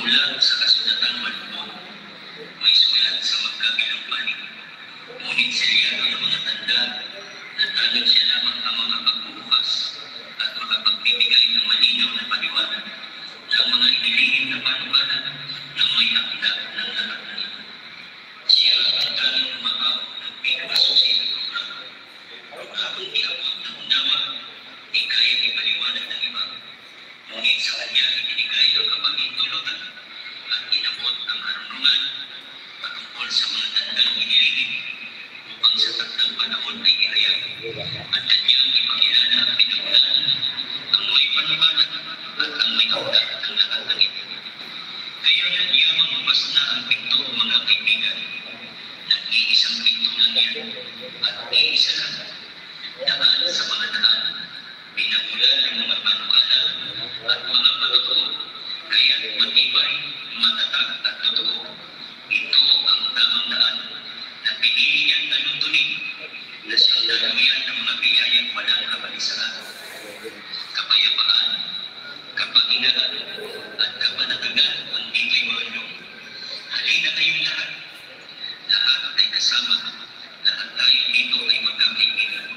Mula sa kasulatang malubog, may sulat sa magkabilang panig. Ngunit selyado ng mga tanda, natanggap siya lamang ang mga pagbubukas at makapagbibigay ng malinaw na paliwanag ng mga inilihim na panukala ng may akda ng lahat na ito. Siya ang tanging umaabot ng pinakasusi ng programa. Programang iabot ng unawa, di kaya ipaliwanag ng iba. Ngunit sa kanya ibinigay ang kapagintulutan at inabot ang karunungan patungkol sa mga tandang inilihim upang sa takdang panahon ay ihayag at kanyang ipakilala ang pinagmulan, ang may panukalan at ang may akda ng lahat ng ito. Kaya yamang mabas na ang pinto, mga kaibigan. Nag-iisang pinto lang yan at iisa lang. Daan sa mga daan, pinamulan ng mga panukala at mga patutuo, kaya't matibay, matatag at totoo. Ito ang tamang daan na pinili niyang taluntunin na siyang daluyan ng mga biyayang walang kabalisaan, kapayapaan, kapahingaan, at kapanatagan ang di kay Manong. Halina kayong lahat. Lahat ay kasama. Lahat tayo dito ay magkakaibigan.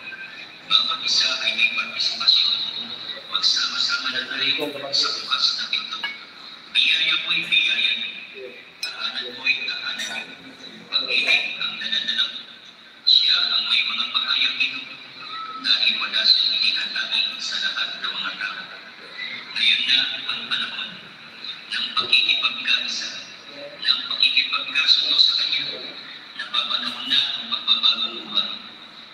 Bawat isa ay may partisipasyon. Magsama-sama na tayo sa bukas na pinto. Biyaya ko'y biyaya niyo. Tahanan ko'y tahanan niyo. Pag-ibig ang nananala ko. Siya ang may mga pahayag ito. Dahil wala siyang inihatagin sa lahat ng mga tao. Ngayon na ang panahon ng pakikipagkaisa, ng pakikipagkasundo sa Kanya. Napapanahon na ang pagbabagong buhay.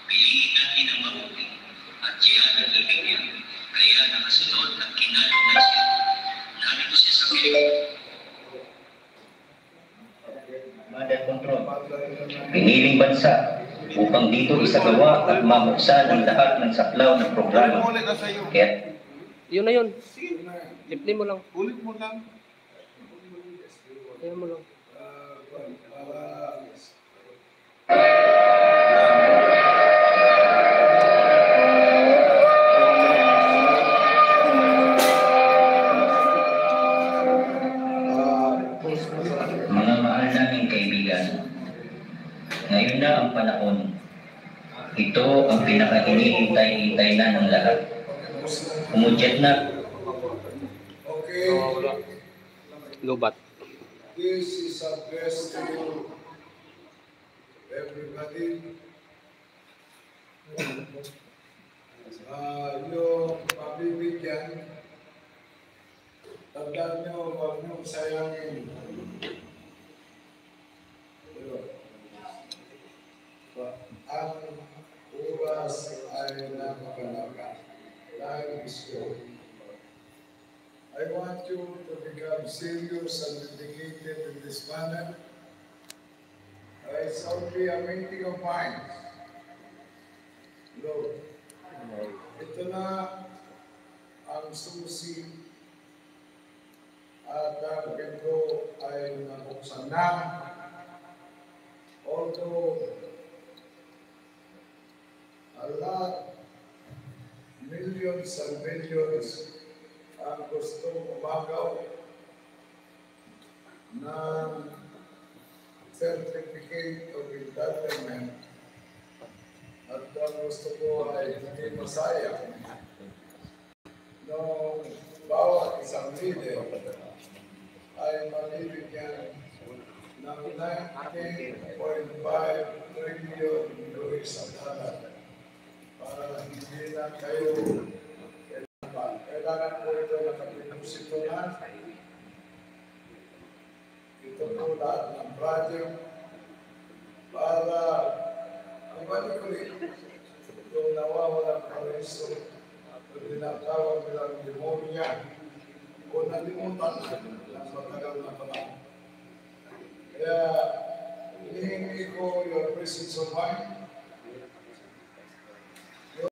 Piliin natin ang mabuti at siya ang ibig niya. Kaya nakasunod at kinalungan siya. Narito siya sa Pilipinas. Mother Control. Piniling bansa upang dito isagawa at mabuksan ang lahat ng saklaw ng programa. Kaya Yun na yun. Simple mo lang. Ulit mo lang. Kaya mo lang. mga mahal naming kaibigan, ngayon na ang panahon. Ito ang pinaka-hinihintay-hintay na ng lahat. Umudyat na. Okay. Lobat. This is addressed to everybody. Yung pabibigyan, tandaan nyo, huwag nyo sayangin. Ang oras ay napakalaga. Dahil gusto. I want you to become serious and dedicated in this manner. It's only a meeting of minds. Lord, ito na ang susi at ang pinto ay nabuksan na. Although a lot, millions and millions ang gustong umagaw ng certificate of entitlement at ang gusto ko ay hindi masayang no bawat isang leader ay malibigyan ng 19.5 trillion US dollar para hindi na kayo kailangan po ito nakapinusin na. Ito po lahat ng project para ibalik ulit itong nawawalang kareso at tinatawag nilang demonya o nalimutan ng matagal na panahon. Kaya hinihingi ko your presence of mind